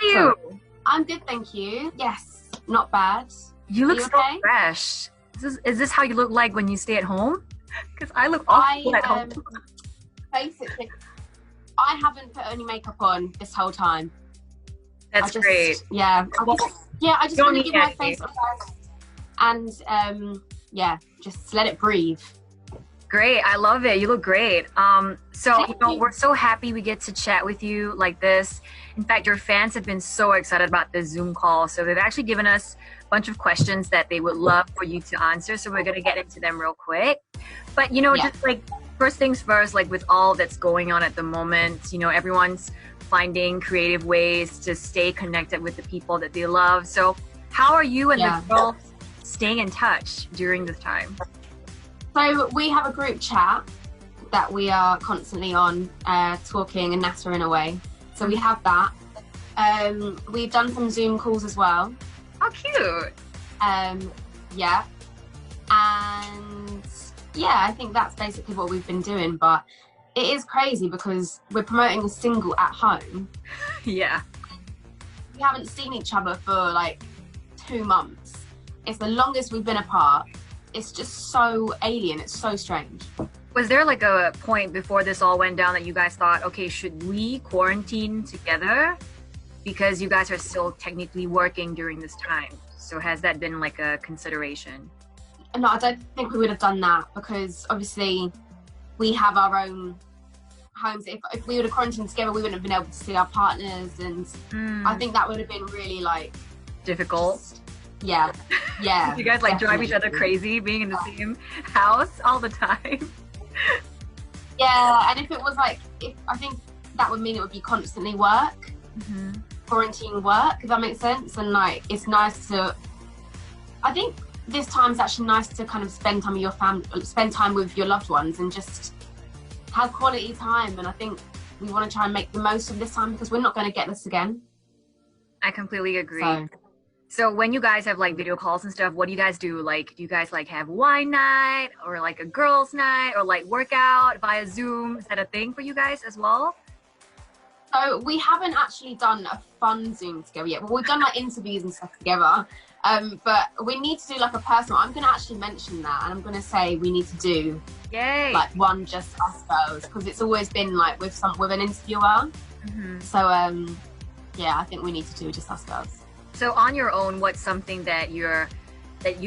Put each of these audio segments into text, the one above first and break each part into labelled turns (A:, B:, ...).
A: are you?
B: I'm good, thank you. Yes, not bad.
A: You look so
B: okay?
A: fresh. Is this how you look like when you stay at home? Because I look awful at home.
B: Basically, I haven't put any makeup on this whole time.
A: That's great.
B: Yeah, I just want to give my face a rest and just let it breathe.
A: Great, I love it. You look great. We're so happy we get to chat with you like this. In fact, your fans have been so excited about this Zoom call. So they've actually given us a bunch of questions that they would love for you to answer. So we're going to get into them real quick. But, just like first things first, like with all that's going on at the moment, everyone's finding creative ways to stay connected with the people that they love. So how are you and the girls staying in touch during this time?
B: So we have a group chat that we are constantly on, talking and nattering away. So we have that. We've done some Zoom calls as well.
A: How cute.
B: Yeah. And I think that's basically what we've been doing. But it is crazy because we're promoting a single at home.
A: Yeah.
B: We haven't seen each other for like 2 months. It's the longest we've been apart. It's just so alien. It's so strange.
A: Was there like a point before this all went down that you guys thought, okay, should we quarantine together? Because you guys are still technically working during this time. So has that been like a consideration?
B: No, I don't think we would have done that because obviously we have our own homes. If we would have quarantined together, we wouldn't have been able to see our partners. And I think that would have been really like...
A: difficult.
B: Yeah.
A: You guys like drive each other crazy being in the same house all the time.
B: Yeah, and if it was like, I think that would mean it would be constantly work, quarantine work, if that makes sense. And like, it's nice to, I think this time is actually nice to kind of spend time with your family, spend time with your loved ones and just have quality time. And I think we want to try and make the most of this time because we're not going to get this again.
A: I completely agree. So when you guys have like video calls and stuff, what do you guys do? Like, do you guys like have wine night or like a girls' night or like workout via Zoom? Is that a thing for you guys as well?
B: So we haven't actually done a fun Zoom together yet. Well, we've done like interviews and stuff together, but we need to do like a personal. I'm going to actually mention that, and I'm going to say we need to do like one just us girls because it's always been like with an interviewer. So I think we need to do just us girls.
A: So on your own, what's something that you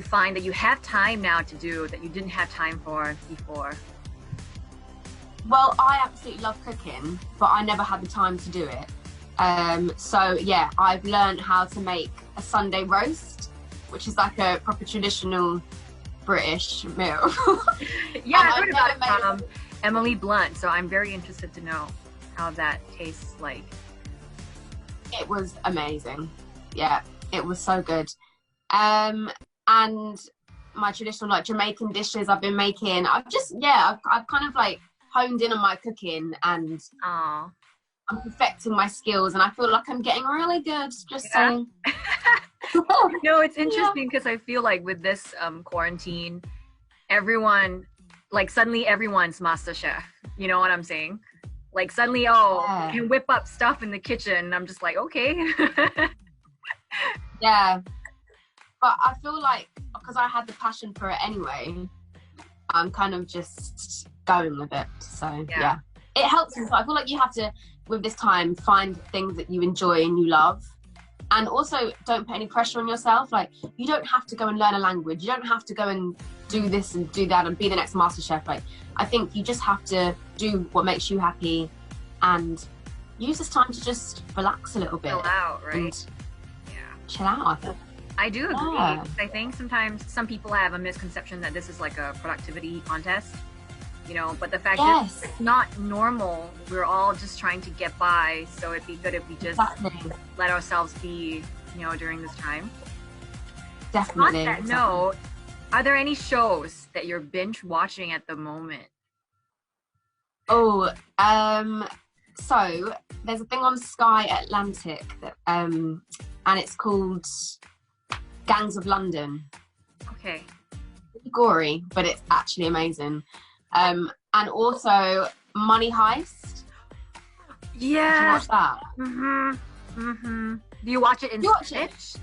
A: find that you have time now to do that you didn't have time for before?
B: Well, I absolutely love cooking, but I never had the time to do it. I've learned how to make a Sunday roast, which is like a proper traditional British meal.
A: I heard about it from Emily Blunt, so I'm very interested to know how that tastes like.
B: It was amazing. Yeah, it was so good. And my traditional like Jamaican dishes I've been making. I've kind of like honed in on my cooking and I'm perfecting my skills and I feel like I'm getting really good, just saying.
A: No, it's interesting because I feel like with this quarantine, everyone, like suddenly everyone's master chef. You know what I'm saying? Like suddenly, you can whip up stuff in the kitchen. And I'm just like, okay.
B: Yeah, but I feel like because I had the passion for it anyway, I'm kind of just going with it. So yeah, it helps. So I feel like you have to, with this time, find things that you enjoy and you love, and also don't put any pressure on yourself. Like you don't have to go and learn a language. You don't have to go and do this and do that and be the next master chef. Like I think you just have to do what makes you happy and use this time to just relax a little bit.
A: Chill out, right?
B: Chill out.
A: I do agree. I think sometimes some people have a misconception that this is like a productivity contest, but the fact is it's not normal. We're all just trying to get by, so it'd be good if we just let ourselves be, during this time.
B: Definitely.
A: On that note, are there any shows that you're binge watching at the moment?
B: So there's a thing on Sky Atlantic that and it's called Gangs of London.
A: Okay.
B: It's gory, but it's actually amazing. And also Money Heist.
A: Yeah.
B: Did you watch that?
A: Mm-hmm. Do you watch it in
B: You watch
A: Spanish?
B: it?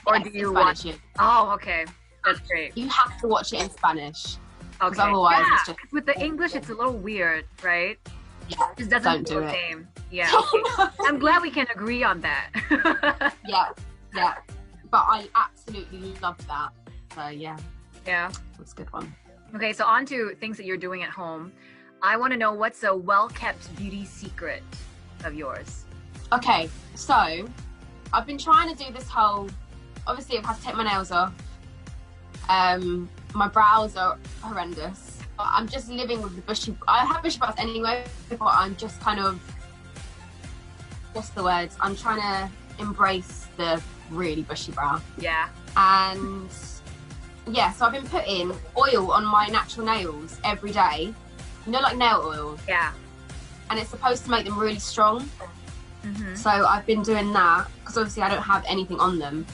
A: Or
B: Yes,
A: do you
B: in
A: watch
B: Spanish,
A: it? Oh, okay. That's great.
B: You have to watch it in Spanish.
A: Okay.
B: Otherwise
A: Yeah,
B: it's just...
A: with the English, it's a little weird, right?
B: Yeah,
A: It just doesn't
B: don't
A: feel
B: do
A: the
B: it.
A: same. Yeah, okay. I'm glad we can agree on that.
B: Yeah. But I absolutely loved that. So yeah,
A: Yeah.
B: it's a good one.
A: Okay, so on to things that you're doing at home. I want to know, what's a well-kept beauty secret of yours?
B: Okay, so I've been trying to do this whole... Obviously, I've had to take my nails off. My brows are horrendous. But I'm just living with the bushy... I have bushy brows anyway, but I'm just kind of... What's the word? I'm trying to embrace the really bushy brow.
A: Yeah.
B: And yeah, so I've been putting oil on my natural nails every day. You know, like nail oil?
A: Yeah.
B: And it's supposed to make them really strong.
A: Mm-hmm.
B: So I've been doing that because obviously I don't have anything on them.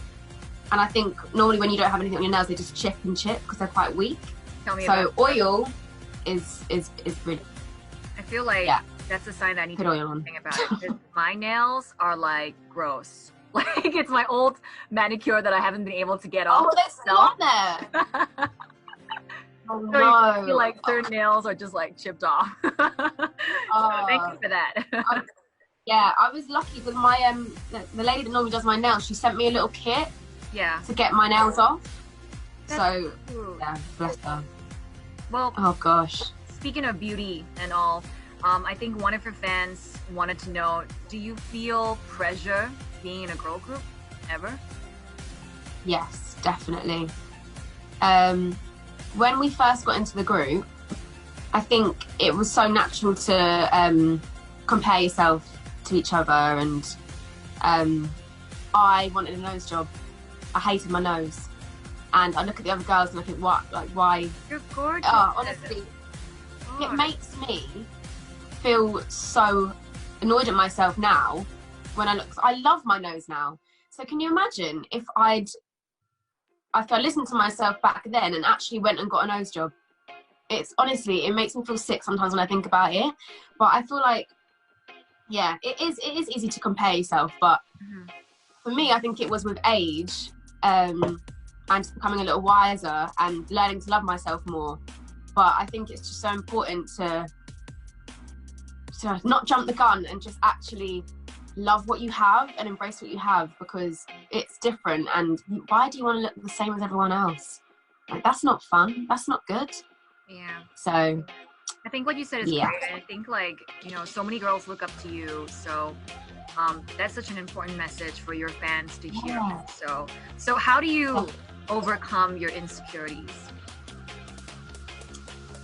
B: And I think normally when you don't have anything on your nails, they just chip and chip because they're quite weak.
A: Tell me
B: so
A: about it.
B: Oil is really...
A: I feel like that's a sign that I need
B: Put
A: to do
B: oil on.
A: something about it. 'Cause my nails are like gross. Like, it's my old manicure that I haven't been able to get off.
B: Oh, they're still on there. Oh
A: So
B: no.
A: you feel like certain nails are just like chipped off. So thank you for that.
B: Yeah, I was lucky with my the lady that normally does my nails. She sent me a little kit
A: Yeah.
B: to get my nails off.
A: That's
B: So
A: cute.
B: yeah, bless her.
A: Well,
B: Oh gosh.
A: speaking of beauty and all, I think one of your fans wanted to know, do you feel pressure being in a girl group ever?
B: Yes, definitely. When we first got into the group, I think it was so natural to compare yourself to each other, and I wanted a nose job. I hated my nose, and I look at the other girls and I think, what, like, why?
A: You're gorgeous.
B: Honestly, it makes me feel so annoyed at myself now when I look. I love my nose now. So can you imagine if I listened to myself back then and actually went and got a nose job? It's honestly, it makes me feel sick sometimes when I think about it. But I feel like, yeah, it is easy to compare yourself. But for me, I think it was with age and just becoming a little wiser and learning to love myself more. But I think it's just so important to not jump the gun and just actually love what you have and embrace what you have, because it's different. And why do you want to look the same as everyone else? Like, that's not fun. That's not good.
A: Yeah.
B: So
A: I think what you said is
B: Yeah.
A: great. And I think, like, you know, so many girls look up to you. So that's such an important message for your fans to hear.
B: Yeah.
A: So how do you overcome your insecurities?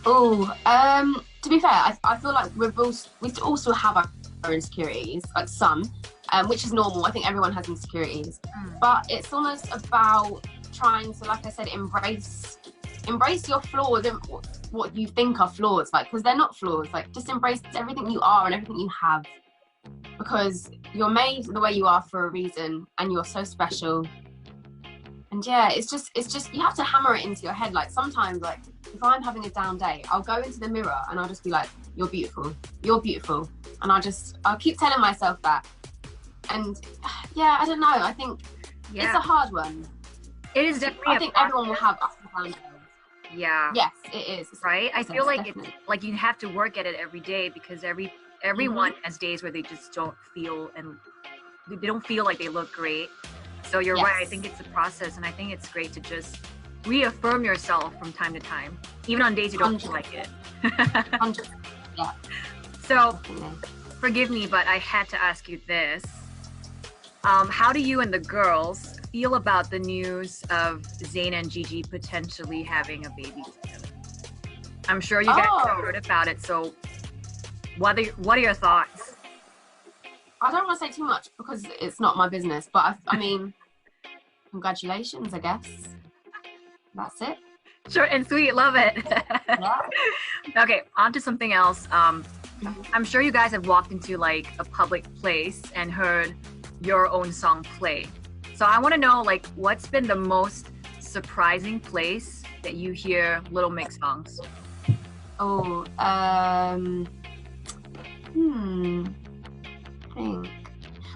B: Oh, to be fair, I feel like we also have our insecurities, like some, which is normal. I think everyone has insecurities, but it's almost about trying to, like I said, embrace your flaws and what you think are flaws, like, because they're not flaws. Like, just embrace everything you are and everything you have, because you're made the way you are for a reason, and you're so special. And yeah, it's just you have to hammer it into your head. Like, sometimes, like, if I'm having a down day, I'll go into the mirror and I'll just be like, you're beautiful, and I'll keep telling myself that. And yeah, I don't know, I think it's a hard one.
A: It is definitely
B: I think everyone will have ups and downs.
A: Yeah.
B: Yes, it is.
A: Right? I feel like
B: definitely.
A: it's like you have to work at it every day, because everyone has days where they just don't feel, and they don't feel like they look great. So you're right. I think it's a process, and I think it's great to just reaffirm yourself from time to time, even on days you don't feel like it.
B: 100%. Yeah.
A: So, forgive me, but I had to ask you this. How do you and the girls feel about the news of Zayn and Gigi potentially having a baby together? I'm sure you guys have heard about it, so what are your thoughts?
B: I don't want to say too much because it's not my business, but I mean, congratulations, I guess. That's it.
A: Short and sweet, love it.
B: Yeah.
A: Okay, on to something else. I'm sure you guys have walked into like a public place and heard your own song play. So I want to know, like, what's been the most surprising place that you hear Little Mix songs?
B: Oh, I think.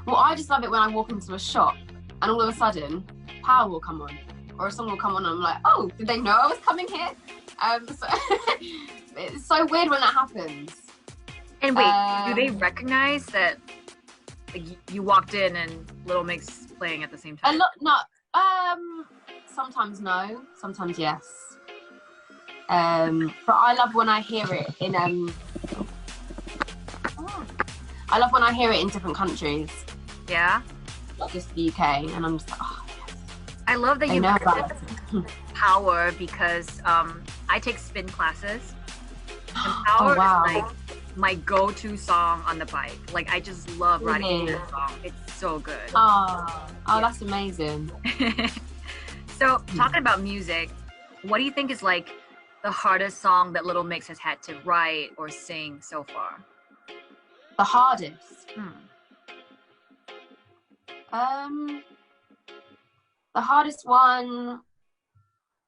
B: Well, I just love it when I walk into a shop and all of a sudden Power will come on, or a song will come on, and I'm like, oh, did they know I was coming here? So it's so weird when that happens.
A: And wait, do they recognize that like, you walked in and Little Mix playing at the same time?
B: A lot, no. Sometimes no, sometimes yes. But I love when I hear it in I love when I hear it in different countries.
A: Yeah.
B: Not just the UK, and I'm just like, oh yes.
A: I love that you
B: know
A: mentioned Power because I take spin classes, and Power
B: Oh, wow.
A: is like my go-to song on the bike. Like I just love riding that song. It's so good.
B: Oh, that's amazing.
A: So talking about music, what do you think is like the hardest song that Little Mix has had to write or sing so far?
B: The hardest. The hardest one.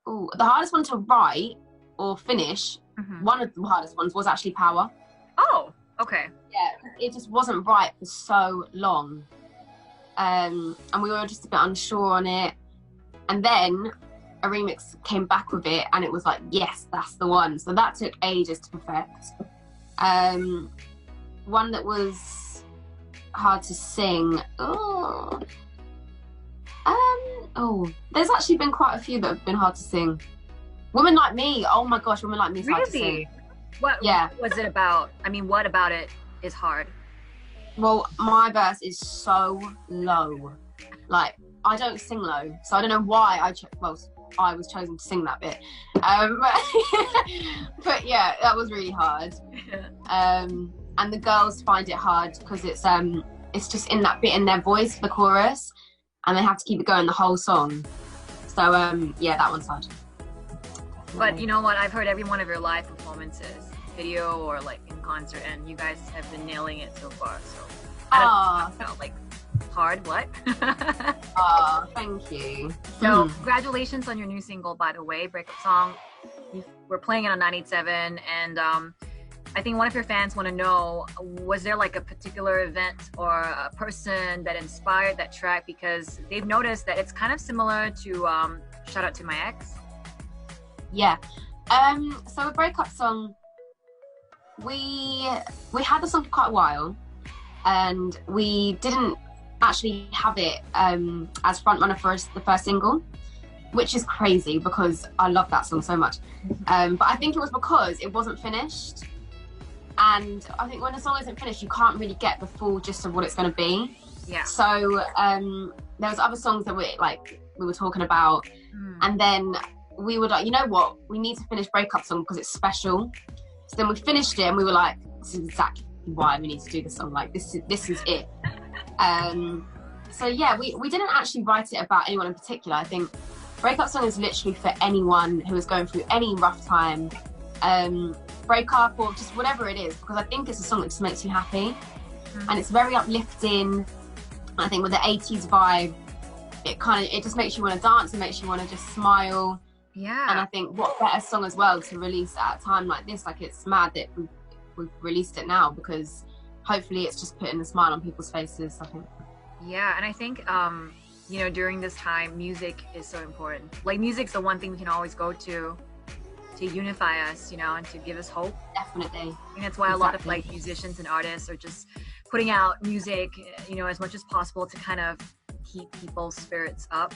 B: Ooh, the hardest one to write or finish. One of the hardest ones was actually Power.
A: Oh, okay.
B: Yeah, it just wasn't right for so long, and we were just a bit unsure on it. And then a remix came back with it, and it was like, yes, that's the one. So that took ages to perfect. One that was hard to sing. There's actually been quite a few that have been hard to sing. Women Like Me. Oh my gosh, Women Like Me is hard to sing.
A: What was it about? I mean, what about it is hard?
B: Well, my verse is so low. Like, I don't sing low, so I don't know why I was chosen to sing that bit. But yeah, that was really hard. And the girls find it hard because it's just in that bit in their voice, the chorus, and they have to keep it going the whole song. So yeah, that one's hard.
A: But you know what? I've heard every one of your live performances, video or like in concert, and you guys have been nailing it so far. So I don't know, like hard what?
B: Thank you.
A: So congratulations on your new single, by the way, Breakup Song. We're playing it on 987, and I think one of your fans want to know, was there like a particular event or a person that inspired that track? Because they've noticed that it's kind of similar to Shout Out to My Ex.
B: Yeah. So a Breakup Song, we had the song for quite a while, and we didn't actually have it as frontrunner for the first single, which is crazy because I love that song so much. But I think it was because it wasn't finished. And I think when a song isn't finished, you can't really get the full gist of what it's going to be.
A: Yeah.
B: So there was other songs that we were talking about, and then we were like, you know what, we need to finish Breakup Song because it's special. So then we finished it, and we were like, this is exactly why we need to do this song. Like this is it. So yeah, we didn't actually write it about anyone in particular. I think Breakup Song is literally for anyone who is going through any rough time. Breakup or just whatever it is, because I think it's a song that just makes you happy, and it's very uplifting. I think with the 80s vibe, it just makes you want to dance, it makes you want to just smile.
A: Yeah.
B: And I think what better song as well to release at a time like this. Like, it's mad that we've released it now, because hopefully it's just putting a smile on people's faces, I think.
A: Yeah, and I think you know, during this time, music is so important. Like, music's the one thing we can always go to unify us, you know, and to give us hope.
B: Definitely.
A: And that's why a lot of like musicians and artists are just putting out music, you know, as much as possible to kind of keep people's spirits up.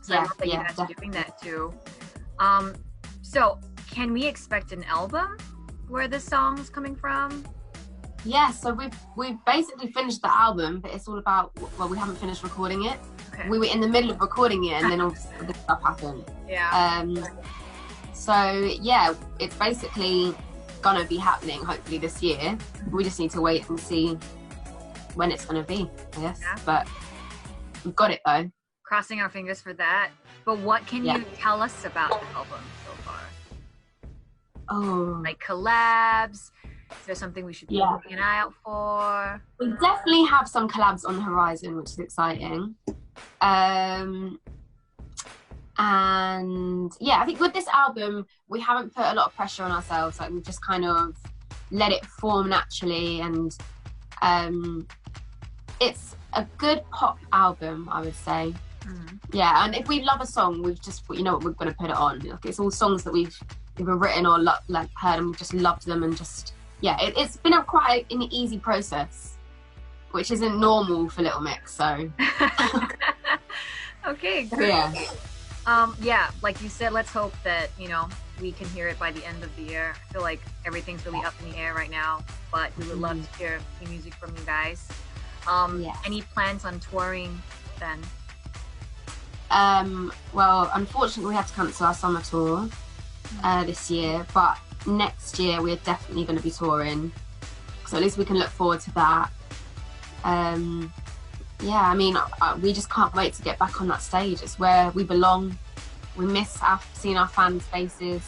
A: So I love that you guys are doing that too. So can we expect an album where this song's coming from?
B: Yeah, so we've basically finished the album, but it's all about, well, we haven't finished recording it. Okay. We were in the middle of recording it, and then all this stuff happened.
A: Yeah.
B: So yeah, it's basically gonna be happening hopefully this year. We just need to wait and see when it's gonna be, I guess. Yeah. But we've got it though.
A: Crossing our fingers for that. But what can you tell us about the album so far?
B: Oh,
A: like collabs? Is there something we should be keeping an eye out for?
B: We definitely have some collabs on the horizon, which is exciting. And yeah, I think with this album, we haven't put a lot of pressure on ourselves. Like, we've just kind of let it form naturally, and it's a good pop album, I would say.
A: Mhm.
B: Yeah, and if we love a song, we've just, you know what, we're going to put it on. Like, it's all songs that we've either written or like heard, and we've just loved them, and just, yeah, it's been quite an easy process, which isn't normal for Little Mix. So
A: Okay, great.
B: yeah.
A: Yeah, like you said, let's hope that, you know, we can hear it by the end of the year. I feel like everything's really up in the air right now, but we would love to hear new music from you guys.
B: Yes.
A: Any plans on touring then?
B: Well, unfortunately, we have to cancel our summer tour this year, but next year we're definitely going to be touring, so at least we can look forward to that. Yeah, I mean, we just can't wait to get back on that stage. It's where we belong. We miss seeing our fans' faces,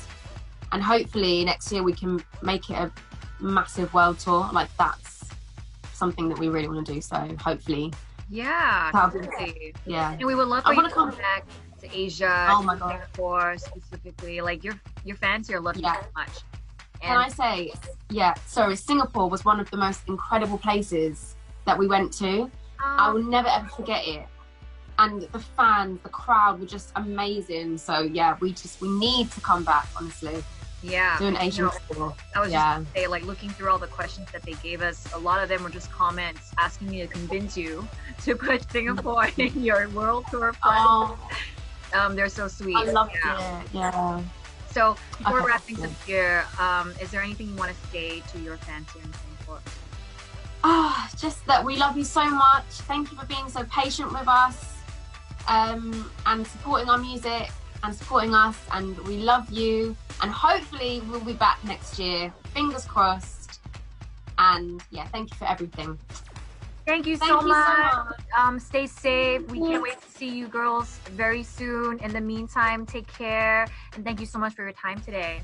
B: and hopefully next year we can make it a massive world tour. Like, that's something that we really want to do, so hopefully.
A: Yeah,
B: totally. Yeah.
A: And we would love for you to come back to Asia,
B: oh my
A: to Singapore specifically. Like, your fans here love you so much. And
B: can I say, Singapore was one of the most incredible places that we went to. I will never ever forget it. And the fans, the crowd were just amazing. So yeah, we need to come back, honestly.
A: Yeah.
B: Do an Asian tour.
A: I was just gonna say, like, looking through all the questions that they gave us, a lot of them were just comments asking me to convince you to put Singapore in your world tour plan. They're so sweet.
B: I loved it. Yeah.
A: So before wrapping up here, is there anything you want to say to your fans here in Singapore?
B: Just that we love you so much. Thank you for being so patient with us, and supporting our music and supporting us, and we love you, and hopefully we'll be back next year, fingers crossed. And yeah, thank you for everything.
A: Thank you so much. Stay safe. We can't wait to see you girls very soon. In the meantime, take care, and thank you so much for your time today.